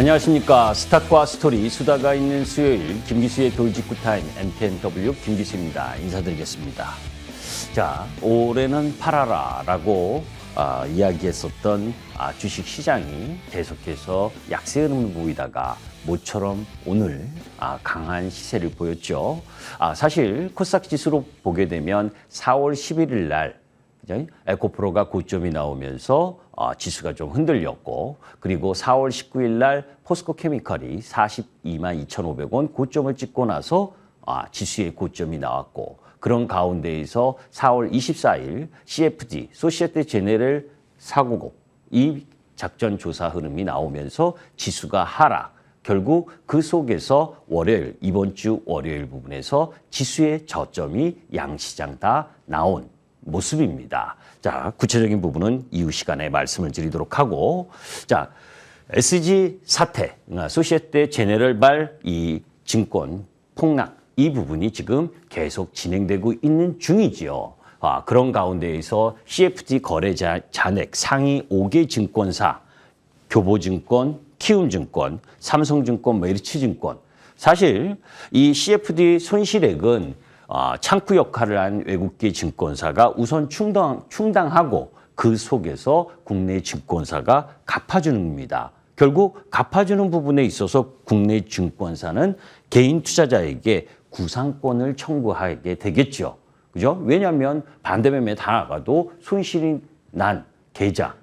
안녕하십니까. 스탁과 스토리 수다가 있는 수요일 김기수의 돌직구 타임 MTNW 김기수입니다. 인사드리겠습니다. 자, 올해는 팔아라라고 이야기했었던 주식 시장이 계속해서 약세 흐름을 보이다가 모처럼 오늘 강한 시세를 보였죠. 사실 코스닥 지수로 보게 되면 4월 11일 날 에코프로가 고점이 나오면서 지수가 좀 흔들렸고, 그리고 4월 19일 날 포스코 케미컬이 42만 2,500원 고점을 찍고 나서 지수의 고점이 나왔고, 그런 가운데에서 4월 24일 CFD, 소시에테 제네럴 사고국 이 작전 조사 흐름이 나오면서 지수가 하락. 결국 그 속에서 월요일, 이번 주 월요일 부분에서 지수의 저점이 양시장 다 나온 모습입니다. 자, 구체적인 부분은 이후 시간에 말씀을 드리도록 하고, 자, SG 사태, 소시에테 제네럴발 이 증권 폭락 이 부분이 지금 계속 진행되고 있는 중이지요. 그런 가운데에서 CFD 거래 잔액 상위 5개 증권사, 교보증권, 키움증권, 삼성증권, 메리츠증권. 사실 이 CFD 손실액은 창구 역할을 한 외국계 증권사가 우선 충당하고 그 속에서 국내 증권사가 갚아주는 겁니다. 결국 갚아주는 부분에 있어서 국내 증권사는 개인 투자자에게 구상권을 청구하게 되겠죠. 그죠? 왜냐하면 반대매매 다 나가도 손실이 난 계좌,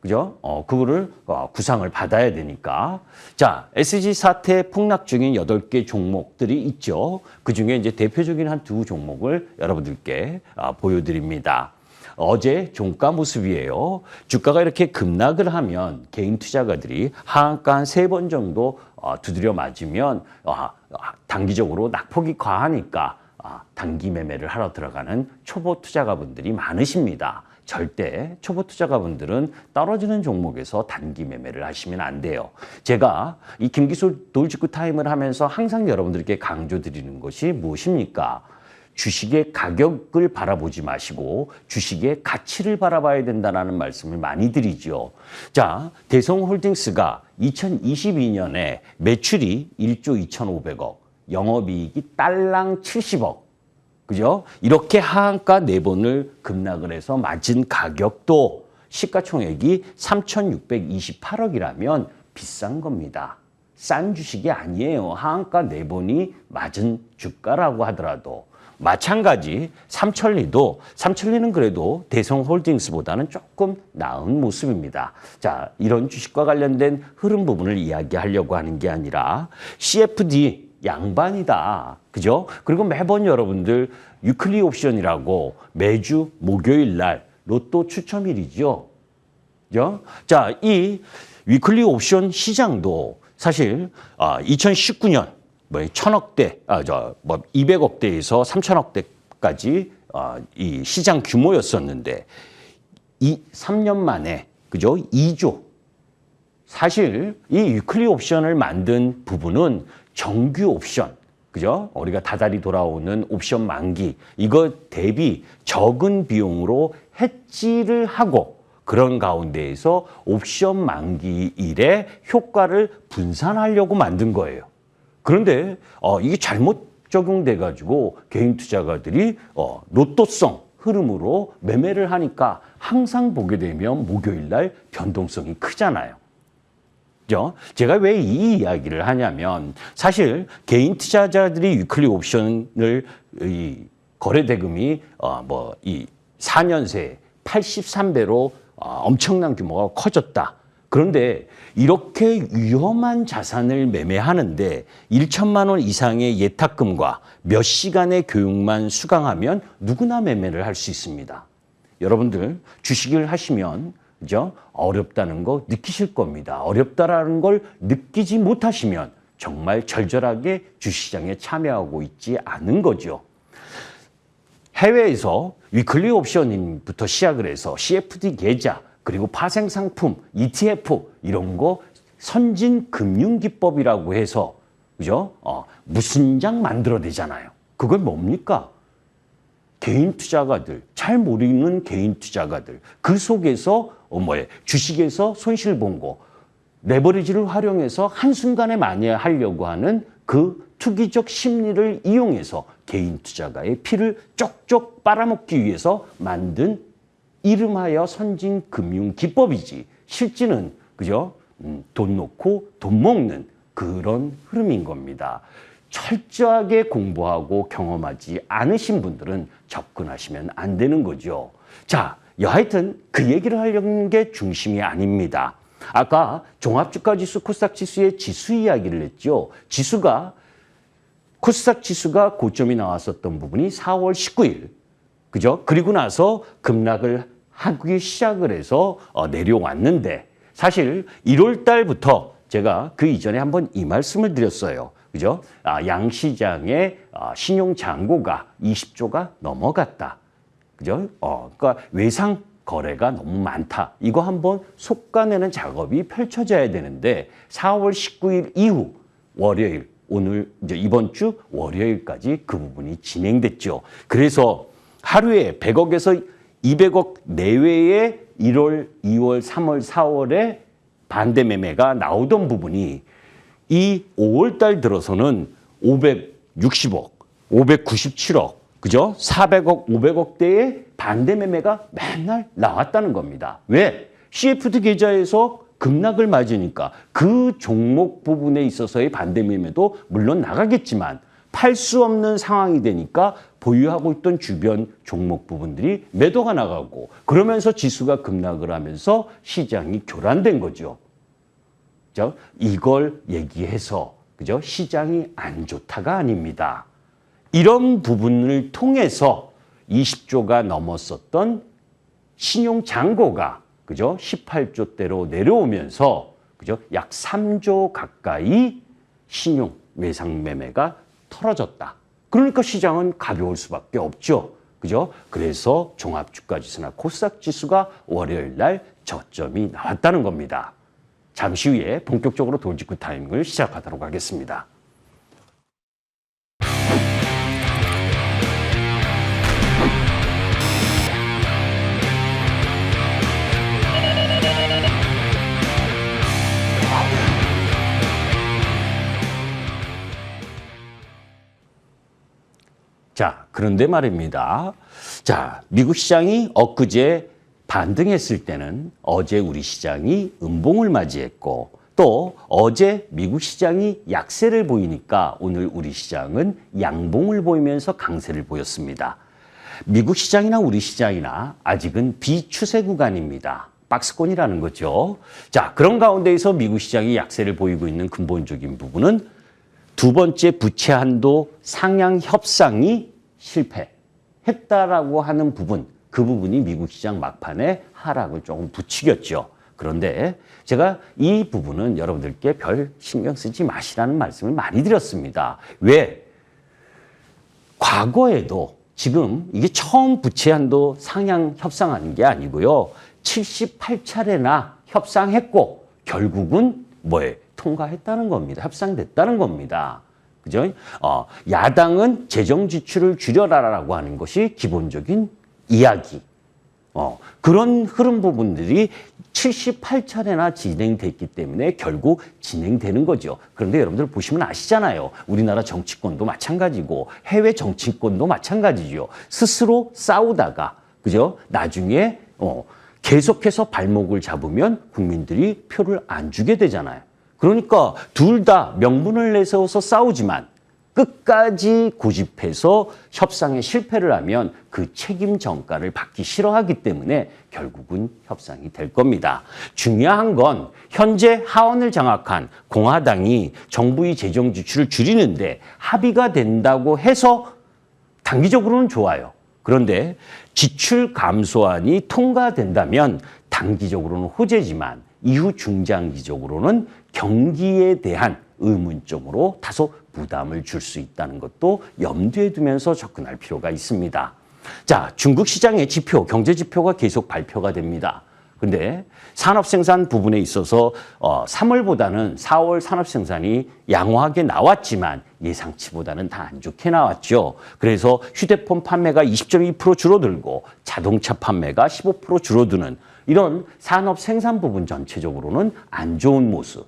그죠? 그거를 구상을 받아야 되니까. 자, SG 사태 폭락 중인 8개 종목들이 있죠. 그중에 이제 대표적인 한 두 종목을 여러분들께 보여드립니다. 어제 종가 모습이에요. 주가가 이렇게 급락을 하면 개인 투자가들이 하한가 한 3번 정도 두드려 맞으면 단기적으로 낙폭이 과하니까 단기 매매를 하러 들어가는 초보 투자가분들이 많으십니다. 절대 초보 투자가분들은 떨어지는 종목에서 단기 매매를 하시면 안 돼요. 제가 이 김기수 돌직구 타임을 하면서 항상 여러분들께 강조드리는 것이 무엇입니까? 주식의 가격을 바라보지 마시고 주식의 가치를 바라봐야 된다는 말씀을 많이 드리죠. 자, 대성홀딩스가 2022년에 매출이 1조 2,500억, 영업이익이 딸랑 70억. 그죠? 이렇게 하한가 4번을 급락을 해서 맞은 가격도 시가총액이 3,628억이라면 비싼 겁니다. 싼 주식이 아니에요. 하한가 4번이 맞은 주가라고 하더라도. 마찬가지 삼천리는 그래도 대성홀딩스보다는 조금 나은 모습입니다. 자, 이런 주식과 관련된 흐름 부분을 이야기하려고 하는 게 아니라 CFD 양반이다. 그죠? 그리고 매번 여러분들 위클리 옵션이라고 매주 목요일 날 로또 추첨일이죠. 그죠? 자, 이 위클리 옵션 시장도 사실 2019년 1,000억대, 200억대에서 3,000억대까지 이 시장 규모였었는데 이 3년 만에 그죠? 2조. 사실 이 위클리 옵션을 만든 부분은 정규 옵션, 그죠? 우리가 다달이 돌아오는 옵션 만기, 이거 대비 적은 비용으로 해지를 하고 그런 가운데에서 옵션 만기일에 효과를 분산하려고 만든 거예요. 그런데 이게 잘못 적용돼가지고 개인 투자가들이 로또성 흐름으로 매매를 하니까 항상 보게 되면 목요일 날 변동성이 크잖아요. 제가 왜 이 이야기를 하냐면 사실 개인 투자자들이 위클리 옵션을 거래 대금이 이 4년 새 83배로 엄청난 규모가 커졌다. 그런데 이렇게 위험한 자산을 매매하는데 1천만 원 이상의 예탁금과 몇 시간의 교육만 수강하면 누구나 매매를 할 수 있습니다. 여러분들 주식을 하시면 그죠? 어렵다는 거 느끼실 겁니다. 어렵다라는 걸 느끼지 못하시면 정말 절절하게 주시장에 참여하고 있지 않은 거죠. 해외에서 위클리 옵션부터 시작을 해서 CFD 계좌, 그리고 파생상품, ETF 이런 거 선진 금융기법이라고 해서 그죠? 무슨 장 만들어내잖아요. 그건 뭡니까? 개인 투자가들, 잘 모르는 개인 투자가들, 그 속에서 주식에서 손실 본 거, 레버리지를 활용해서 한순간에 많이 하려고 하는 그 투기적 심리를 이용해서 개인 투자가의 피를 쪽쪽 빨아먹기 위해서 만든 이름하여 선진 금융 기법이지 실제는 그죠? 돈 놓고 돈 먹는 그런 흐름인 겁니다. 철저하게 공부하고 경험하지 않으신 분들은 접근하시면 안 되는 거죠. 자, 여하튼 그 얘기를 하려는 게 중심이 아닙니다. 아까 종합주가지수, 코스닥지수의 지수 이야기를 했죠. 코스닥 지수가 고점이 나왔었던 부분이 4월 19일. 그죠? 그리고 나서 급락을 하기 시작을 해서 내려왔는데 사실 1월 달부터 제가 그 이전에 한번 이 말씀을 드렸어요. 그죠? 양시장의 신용 잔고가 20조가 넘어갔다. 그죠? 그러니까 외상 거래가 너무 많다. 이거 한번 속가내는 작업이 펼쳐져야 되는데 4월 19일 이후 월요일, 오늘 이제 이번 주 월요일까지 그 부분이 진행됐죠. 그래서 하루에 100억에서 200억 내외의 1월, 2월, 3월, 4월에 반대 매매가 나오던 부분이 이 5월 달 들어서는 560억, 597억, 그죠? 400억, 500억대의 반대 매매가 맨날 나왔다는 겁니다. 왜? CFD 계좌에서 급락을 맞으니까 그 종목 부분에 있어서의 반대 매매도 물론 나가겠지만 팔 수 없는 상황이 되니까 보유하고 있던 주변 종목 부분들이 매도가 나가고 그러면서 지수가 급락을 하면서 시장이 교란된 거죠. 그죠? 이걸 얘기해서 그죠? 시장이 안 좋다가 아닙니다. 이런 부분을 통해서 20조가 넘었었던 신용 잔고가 그죠? 18조대로 내려오면서 그죠? 약 3조 가까이 신용 외상 매매가 털어졌다. 그러니까 시장은 가벼울 수밖에 없죠. 그죠? 그래서 종합주가지수나 코스닥 지수가 월요일 날 저점이 나왔다는 겁니다. 잠시 후에 본격적으로 돌직구 타이밍을 시작하도록 하겠습니다. 자, 그런데 말입니다. 자, 미국 시장이 엊그제 반등했을 때는 어제 우리 시장이 음봉을 맞이했고 또 어제 미국 시장이 약세를 보이니까 오늘 우리 시장은 양봉을 보이면서 강세를 보였습니다. 미국 시장이나 우리 시장이나 아직은 비추세 구간입니다. 박스권이라는 거죠. 자, 그런 가운데에서 미국 시장이 약세를 보이고 있는 근본적인 부분은 두 번째 부채 한도 상향 협상이 실패했다라고 하는 부분, 그 부분이 미국 시장 막판에 하락을 조금 부추겼죠. 그런데 제가 이 부분은 여러분들께 별 신경 쓰지 마시라는 말씀을 많이 드렸습니다. 왜? 과거에도 지금 이게 처음 부채 한도 상향 협상하는 게 아니고요. 78차례나 협상했고 결국은 뭐예요? 통과했다는 겁니다. 협상됐다는 겁니다. 그죠? 야당은 재정 지출을 줄여라라고 하는 것이 기본적인 이야기. 그런 흐름 부분들이 78차례나 진행됐기 때문에 결국 진행되는 거죠. 그런데 여러분들 보시면 아시잖아요. 우리나라 정치권도 마찬가지고 해외 정치권도 마찬가지죠. 스스로 싸우다가 그죠? 나중에 계속해서 발목을 잡으면 국민들이 표를 안 주게 되잖아요. 그러니까 둘 다 명분을 내세워서 싸우지만 끝까지 고집해서 협상에 실패를 하면 그 책임 전가를 받기 싫어하기 때문에 결국은 협상이 될 겁니다. 중요한 건 현재 하원을 장악한 공화당이 정부의 재정 지출을 줄이는데 합의가 된다고 해서 단기적으로는 좋아요. 그런데 지출 감소안이 통과된다면 단기적으로는 호재지만 이후 중장기적으로는 경기에 대한 의문점으로 다소 부담을 줄 수 있다는 것도 염두에 두면서 접근할 필요가 있습니다. 자, 중국 시장의 지표, 경제 지표가 계속 발표가 됩니다. 근데 산업생산 부분에 있어서 3월보다는 4월 산업생산이 양호하게 나왔지만 예상치보다는 다 안 좋게 나왔죠. 그래서 휴대폰 판매가 20.2% 줄어들고 자동차 판매가 15% 줄어드는 이런 산업 생산 부분 전체적으로는 안 좋은 모습.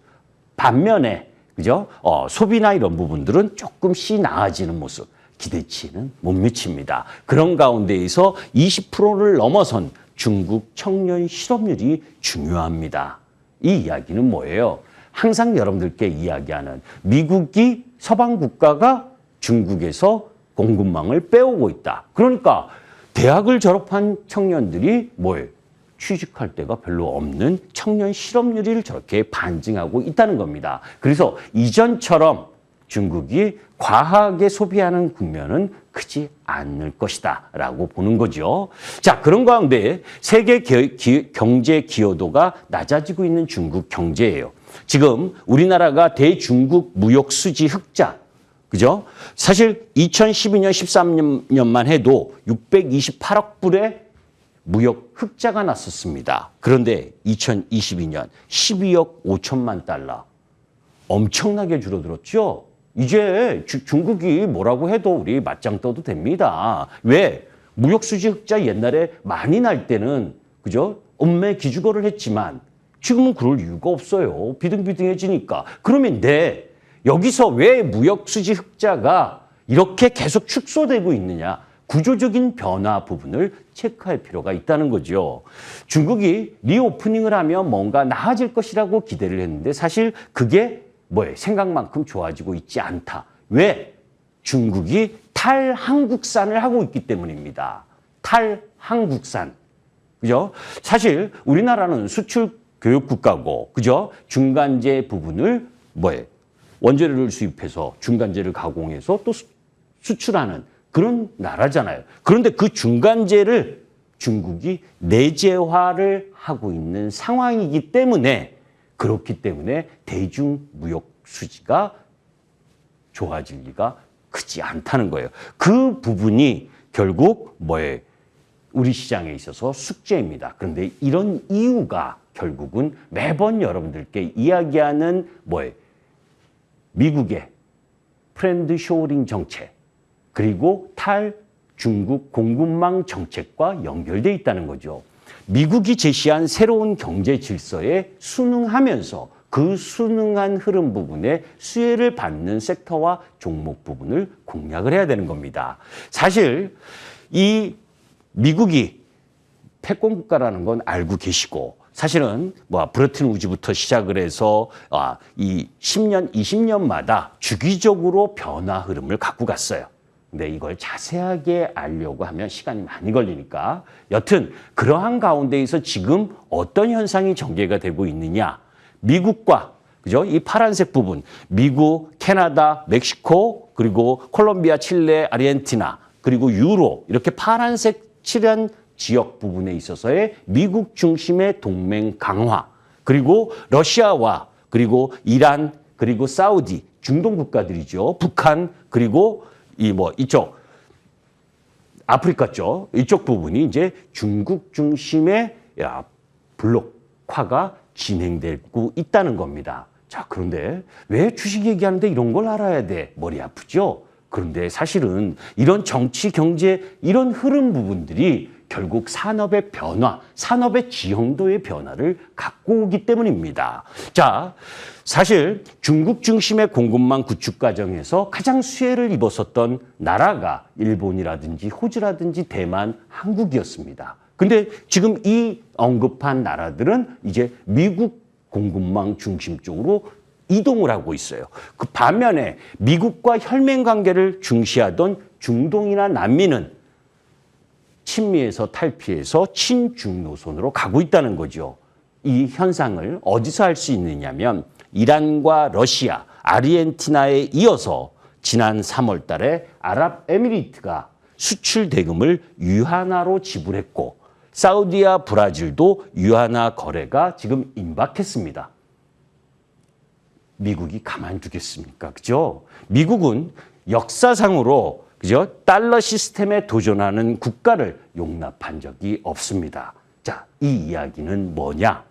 반면에 그죠? 소비나 이런 부분들은 조금씩 나아지는 모습. 기대치는 못 미칩니다. 그런 가운데에서 20%를 넘어선 중국 청년 실업률이 중요합니다. 이 이야기는 뭐예요? 항상 여러분들께 이야기하는 미국이 서방 국가가 중국에서 공급망을 빼오고 있다. 그러니까 대학을 졸업한 청년들이 뭐예요? 취직할 데가 별로 없는 청년 실업률을 저렇게 반증하고 있다는 겁니다. 그래서 이전처럼 중국이 과하게 소비하는 국면은 크지 않을 것이다 라고 보는 거죠. 자, 그런 가운데 세계 경제 기여도가 낮아지고 있는 중국 경제예요. 지금 우리나라가 대중국 무역 수지 흑자, 그죠? 사실 2012년, 13년만 해도 628억 불의 무역 흑자가 났었습니다. 그런데 2022년 12억 5천만 달러. 엄청나게 줄어들었죠? 이제 중국이 뭐라고 해도 우리 맞짱 떠도 됩니다. 왜? 무역수지 흑자 옛날에 많이 날 때는, 그죠? 엄매 기죽어를 했지만 지금은 그럴 이유가 없어요. 비등비등해지니까. 그러면 여기서 왜 무역수지 흑자가 이렇게 계속 축소되고 있느냐? 구조적인 변화 부분을 체크할 필요가 있다는 거죠. 중국이 리오프닝을 하면 뭔가 나아질 것이라고 기대를 했는데 사실 그게 생각만큼 좋아지고 있지 않다. 왜? 중국이 탈한국산을 하고 있기 때문입니다. 탈한국산. 그죠? 사실 우리나라는 수출 교육 국가고, 그죠? 중간재 부분을 원재료를 수입해서 중간재를 가공해서 또 수출하는 그런 나라잖아요. 그런데 그 중간재를 중국이 내재화를 하고 있는 상황이기 때문에 그렇기 때문에 대중무역 수지가 좋아질 리가 크지 않다는 거예요. 그 부분이 결국 우리 시장에 있어서 숙제입니다. 그런데 이런 이유가 결국은 매번 여러분들께 이야기하는 미국의 프렌드 쇼링 정책 그리고 탈중국 공급망 정책과 연결돼 있다는 거죠. 미국이 제시한 새로운 경제 질서에 순응하면서 그 순응한 흐름 부분에 수혜를 받는 섹터와 종목 부분을 공략을 해야 되는 겁니다. 사실 이 미국이 패권 국가라는 건 알고 계시고 사실은 브레튼 우즈부터 시작을 해서 이 10년, 20년마다 주기적으로 변화 흐름을 갖고 갔어요. 근데 이걸 자세하게 알려고 하면 시간이 많이 걸리니까 여튼 그러한 가운데에서 지금 어떤 현상이 전개가 되고 있느냐. 미국과 그죠? 이 파란색 부분 미국, 캐나다, 멕시코 그리고 콜롬비아, 칠레, 아르헨티나 그리고 유로 이렇게 파란색 칠한 지역 부분에 있어서의 미국 중심의 동맹 강화 그리고 러시아와 그리고 이란 그리고 사우디 중동 국가들이죠. 북한 그리고 이쪽 아프리카 쪽 이쪽 부분이 이제 중국 중심의 블록화가 진행되고 있다는 겁니다. 자, 그런데 왜 주식 얘기하는데 이런 걸 알아야 돼? 머리 아프죠? 그런데 사실은 이런 정치, 경제 이런 흐름 부분들이 결국 산업의 변화, 산업의 지형도의 변화를 갖고 오기 때문입니다. 자, 사실 중국 중심의 공급망 구축 과정에서 가장 수혜를 입었었던 나라가 일본이라든지 호주라든지 대만, 한국이었습니다. 근데 지금 이 언급한 나라들은 이제 미국 공급망 중심 쪽으로 이동을 하고 있어요. 그 반면에 미국과 혈맹 관계를 중시하던 중동이나 남미는 친미에서 탈피해서 친중 노선으로 가고 있다는 거죠. 이 현상을 어디서 할 수 있느냐면 이란과 러시아, 아르헨티나에 이어서 지난 3월 달에 아랍에미리트가 수출 대금을 유한화로 지불했고 사우디와 브라질도 유한화 거래가 지금 임박했습니다. 미국이 가만두겠습니까? 그죠? 미국은 역사상으로 그죠? 달러 시스템에 도전하는 국가를 용납한 적이 없습니다. 자, 이 이야기는 뭐냐?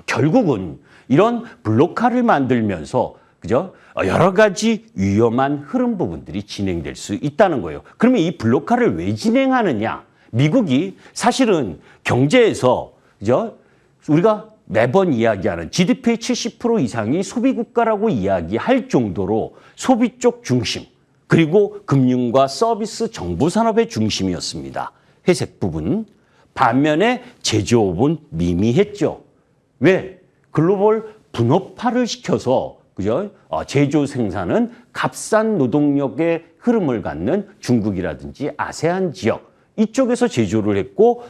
결국은 이런 블록화를 만들면서 그죠? 여러 가지 위험한 흐름 부분들이 진행될 수 있다는 거예요. 그러면 이 블록화를 왜 진행하느냐? 미국이 사실은 경제에서 그죠? 우리가 매번 이야기하는 GDP의 70% 이상이 소비국가라고 이야기할 정도로 소비 쪽 중심, 그리고 금융과 서비스 정보 산업의 중심이었습니다. 회색 부분. 반면에 제조업은 미미했죠. 왜? 글로벌 분업화를 시켜서 그죠? 제조 생산은 값싼 노동력의 흐름을 갖는 중국이라든지 아세안 지역 이쪽에서 제조를 했고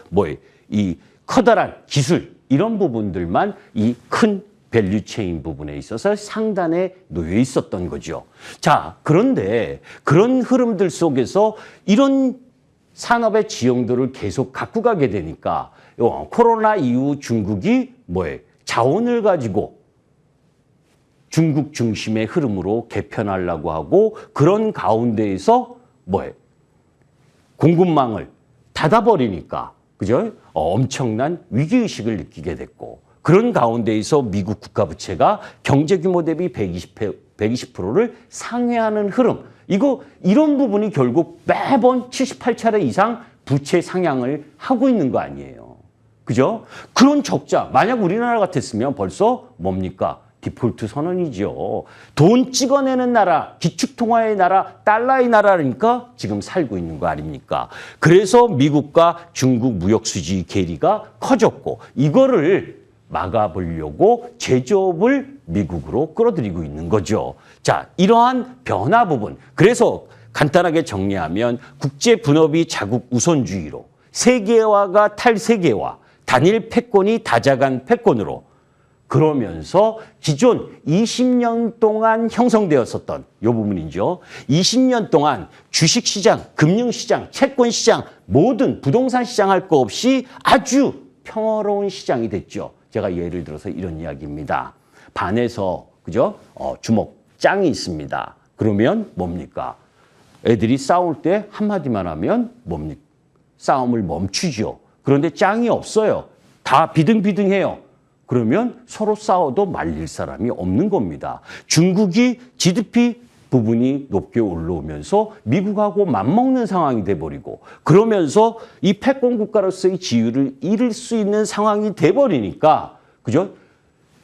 이 커다란 기술 이런 부분들만 이 큰 밸류체인 부분에 있어서 상단에 놓여 있었던 거죠. 자, 그런데 그런 흐름들 속에서 이런 산업의 지형들을 계속 갖고 가게 되니까 코로나 이후 중국이 자원을 가지고 중국 중심의 흐름으로 개편하려고 하고 그런 가운데에서 공급망을 닫아버리니까 그죠? 엄청난 위기의식을 느끼게 됐고 그런 가운데에서 미국 국가 부채가 경제 규모 대비 120%를 상회하는 흐름. 이런 부분이 결국 매번 78차례 이상 부채 상향을 하고 있는 거 아니에요. 그죠? 그런 적자. 만약 우리나라 같았으면 벌써 뭡니까? 디폴트 선언이죠. 돈 찍어내는 나라, 기축통화의 나라, 달러의 나라니까 지금 살고 있는 거 아닙니까? 그래서 미국과 중국 무역 수지 괴리가 커졌고 이거를 막아보려고 제조업을 미국으로 끌어들이고 있는 거죠. 자, 이러한 변화 부분. 그래서 간단하게 정리하면 국제 분업이 자국 우선주의로 세계화가 탈세계화, 단일 패권이 다자간 패권으로 그러면서 기존 20년 동안 형성되었었던 이 부분이죠. 20년 동안 주식시장, 금융시장, 채권시장, 모든 부동산 시장 할 거 없이 아주 평화로운 시장이 됐죠. 제가 예를 들어서 이런 이야기입니다. 반에서 그죠? 주먹장이 있습니다. 그러면 뭡니까? 애들이 싸울 때 한마디만 하면 뭡니까? 싸움을 멈추죠. 그런데 짱이 없어요. 다 비등비등해요. 그러면 서로 싸워도 말릴 사람이 없는 겁니다. 중국이 GDP 부분이 높게 올라오면서 미국하고 맞먹는 상황이 돼버리고 그러면서 이 패권 국가로서의 지위를 잃을 수 있는 상황이 돼버리니까 그죠?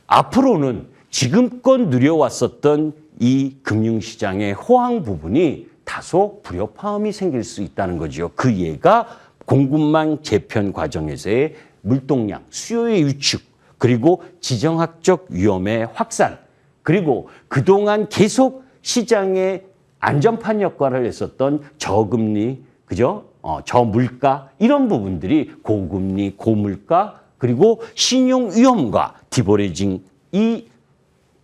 앞으로는 지금껏 누려왔었던 이 금융시장의 호황 부분이 다소 불협화음이 생길 수 있다는 거죠. 그 예가 공급망 재편 과정에서의 물동량, 수요의 위축, 그리고 지정학적 위험의 확산, 그리고 그동안 계속 시장의 안전판 역할을 했었던 저금리, 그죠? 저물가 이런 부분들이 고금리, 고물가 그리고 신용 위험과 디버리징이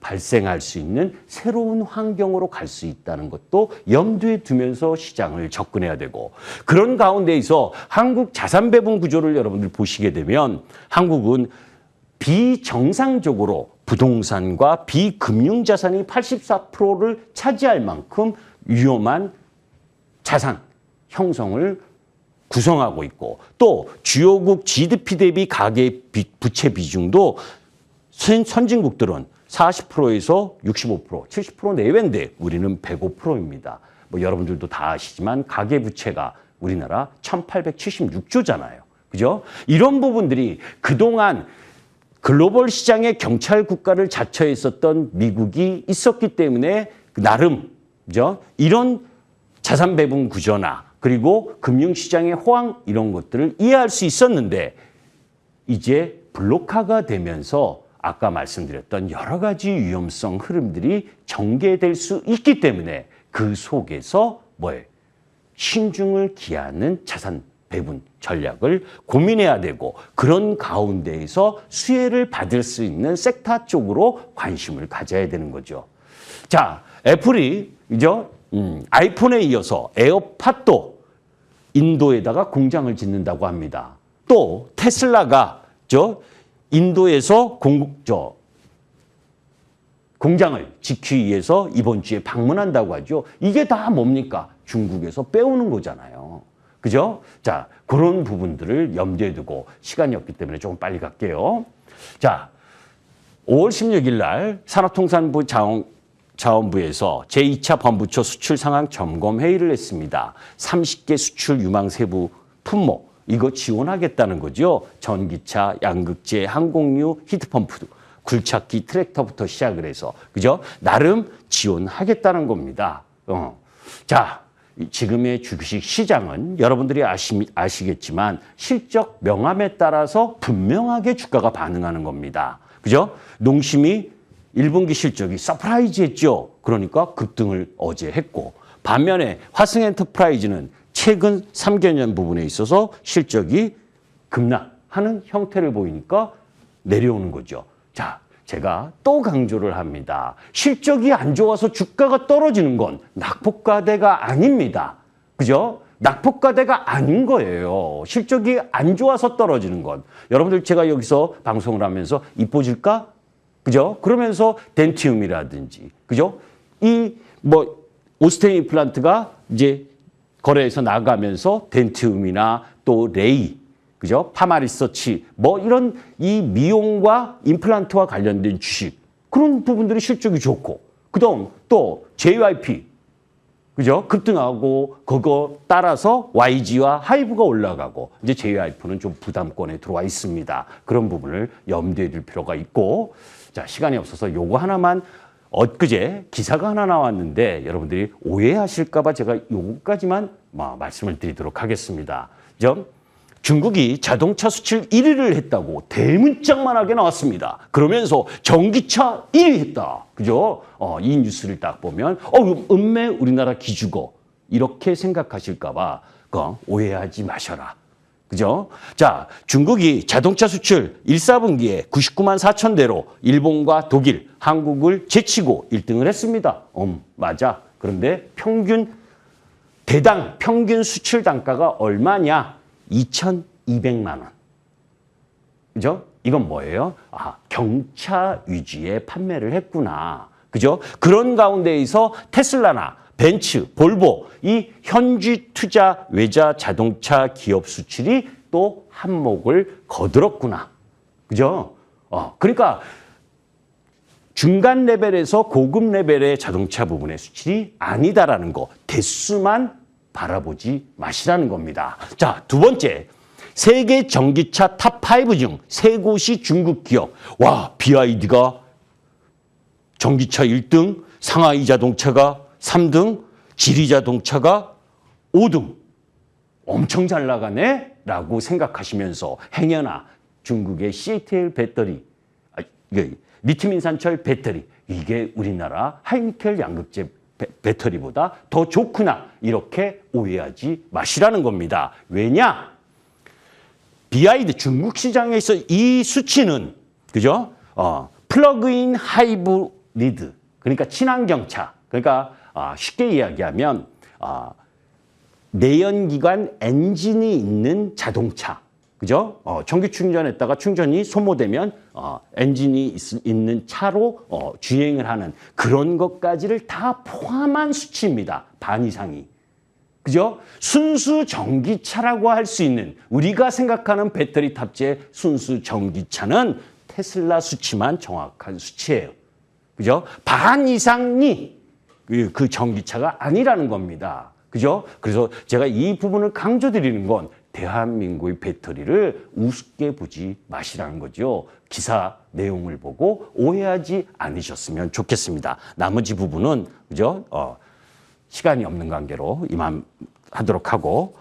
발생할 수 있는 새로운 환경으로 갈 수 있다는 것도 염두에 두면서 시장을 접근해야 되고 그런 가운데에서 한국 자산 배분 구조를 여러분들 보시게 되면 한국은 비정상적으로 부동산과 비금융자산이 84%를 차지할 만큼 위험한 자산 형성을 구성하고 있고 또 주요국 GDP 대비 가계 부채 비중도 선진국들은 40%에서 65%, 70% 내외인데 우리는 105%입니다. 여러분들도 다 아시지만 가계 부채가 우리나라 1876조잖아요. 그죠? 이런 부분들이 그동안 글로벌 시장의 경찰 국가를 자처했었던 미국이 있었기 때문에 나름 그죠? 이런 자산 배분 구조나 그리고 금융시장의 호황 이런 것들을 이해할 수 있었는데 이제 블록화가 되면서 아까 말씀드렸던 여러 가지 위험성 흐름들이 전개될 수 있기 때문에 그 속에서 신중을 기하는 자산 배분 전략을 고민해야 되고 그런 가운데에서 수혜를 받을 수 있는 섹터 쪽으로 관심을 가져야 되는 거죠. 자, 애플이 아이폰에 이어서 에어팟도 인도에다가 공장을 짓는다고 합니다. 또 테슬라가 인도에서 공장을 짓기 위해서 이번 주에 방문한다고 하죠. 이게 다 뭡니까? 중국에서 빼오는 거잖아요. 그죠? 자, 그런 부분들을 염두에 두고 시간이 없기 때문에 조금 빨리 갈게요. 자, 5월 16일 날 산업통상부 자원부에서 제2차 범부처 수출 상황 점검 회의를 했습니다. 30개 수출 유망 세부 품목 이거 지원하겠다는 거죠. 전기차, 양극재, 항공유, 히트펌프, 굴착기, 트랙터부터 시작을 해서. 그죠? 나름 지원하겠다는 겁니다. 자, 지금의 주식 시장은 여러분들이 아시겠지만 실적 명암에 따라서 분명하게 주가가 반응하는 겁니다. 그죠? 농심이 1분기 실적이 서프라이즈 했죠. 그러니까 급등을 어제 했고, 반면에 화승엔터프라이즈는 최근 3개년 부분에 있어서 실적이 급락하는 형태를 보이니까 내려오는 거죠. 자, 제가 또 강조를 합니다. 실적이 안 좋아서 주가가 떨어지는 건 낙폭과대가 아닙니다. 그죠? 낙폭과대가 아닌 거예요. 실적이 안 좋아서 떨어지는 건. 여러분들 제가 여기서 방송을 하면서 이뻐질까? 그죠? 그러면서 덴티움이라든지, 그죠? 오스테인 임플란트가 이제 거래에서 나가면서 덴티움이나 또 레이, 그죠? 파마리서치, 이런 이 미용과 임플란트와 관련된 주식, 그런 부분들이 실적이 좋고, 그다음 또 JYP, 그죠? 급등하고, 그거 따라서 YG와 하이브가 올라가고, 이제 JYP는 좀 부담권에 들어와 있습니다. 그런 부분을 염두에 둘 필요가 있고, 자, 시간이 없어서 요거 하나만, 엊그제 기사가 하나 나왔는데 여러분들이 오해하실까 봐 제가 요거까지만 말씀을 드리도록 하겠습니다. 중국이 자동차 수출 1위를 했다고 대문짝만하게 나왔습니다. 그러면서 전기차 1위 했다. 그죠? 이 뉴스를 딱 보면 음매 우리나라 기죽어 이렇게 생각하실까 봐 오해하지 마셔라. 그죠? 자, 중국이 자동차 수출 1, 4분기에 99만 4천 대로 일본과 독일, 한국을 제치고 1등을 했습니다. 맞아. 그런데 대당 평균 수출 단가가 얼마냐? 2,200만 원. 그죠? 이건 뭐예요? 경차 위주의 판매를 했구나. 그죠? 그런 가운데에서 테슬라나 벤츠, 볼보, 이 현지 투자 외자 자동차 기업 수출이 또 한몫을 거들었구나. 그죠? 그러니까 중간 레벨에서 고급 레벨의 자동차 부분의 수출이 아니다라는 거, 대수만 바라보지 마시라는 겁니다. 자, 두 번째. 세계 전기차 탑5 중 3곳이 중국 기업. 와, BYD가 전기차 1등, 상하이 자동차가 3등, 지리자동차가 5등. 엄청 잘 나가네? 라고 생각하시면서 행여나 중국의 CATL 배터리, 리튬 인산철 배터리, 이게 우리나라 하이니켈 양극재 배터리보다 더 좋구나. 이렇게 오해하지 마시라는 겁니다. 왜냐? BYD 중국 시장에서 이 수치는, 그죠? 플러그인 하이브리드, 그러니까 친환경차. 그러니까 쉽게 이야기하면 내연기관 엔진이 있는 자동차, 그죠? 전기 충전했다가 충전이 소모되면 엔진이 있는 차로 주행을 하는 그런 것까지를 다 포함한 수치입니다. 반 이상이. 그죠? 순수 전기차라고 할 수 있는, 우리가 생각하는 배터리 탑재 순수 전기차는 테슬라 수치만 정확한 수치예요. 그죠? 반 이상이 그 전기차가 아니라는 겁니다. 그죠? 그래서 제가 이 부분을 강조드리는 건 대한민국의 배터리를 우습게 보지 마시라는 거죠. 기사 내용을 보고 오해하지 않으셨으면 좋겠습니다. 나머지 부분은, 그죠? 시간이 없는 관계로 이만 하도록 하고,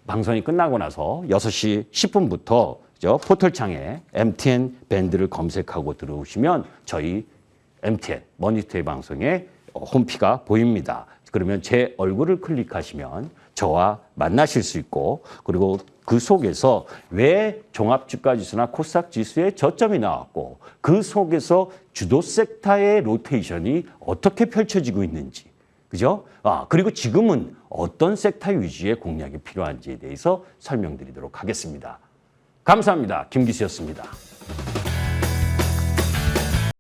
방송이 끝나고 나서 6시 10분부터 포털창에 MTN 밴드를 검색하고 들어오시면 저희 MTN 머니투데이 방송의 홈피가 보입니다. 그러면 제 얼굴을 클릭하시면 저와 만나실 수 있고, 그리고 그 속에서 왜 종합주가지수나 코스닥지수의 저점이 나왔고, 그 속에서 주도 섹터의 로테이션이 어떻게 펼쳐지고 있는지, 그죠? 그리고 지금은 어떤 섹터 위주의 공략이 필요한지에 대해서 설명드리도록 하겠습니다. 감사합니다. 김기수였습니다.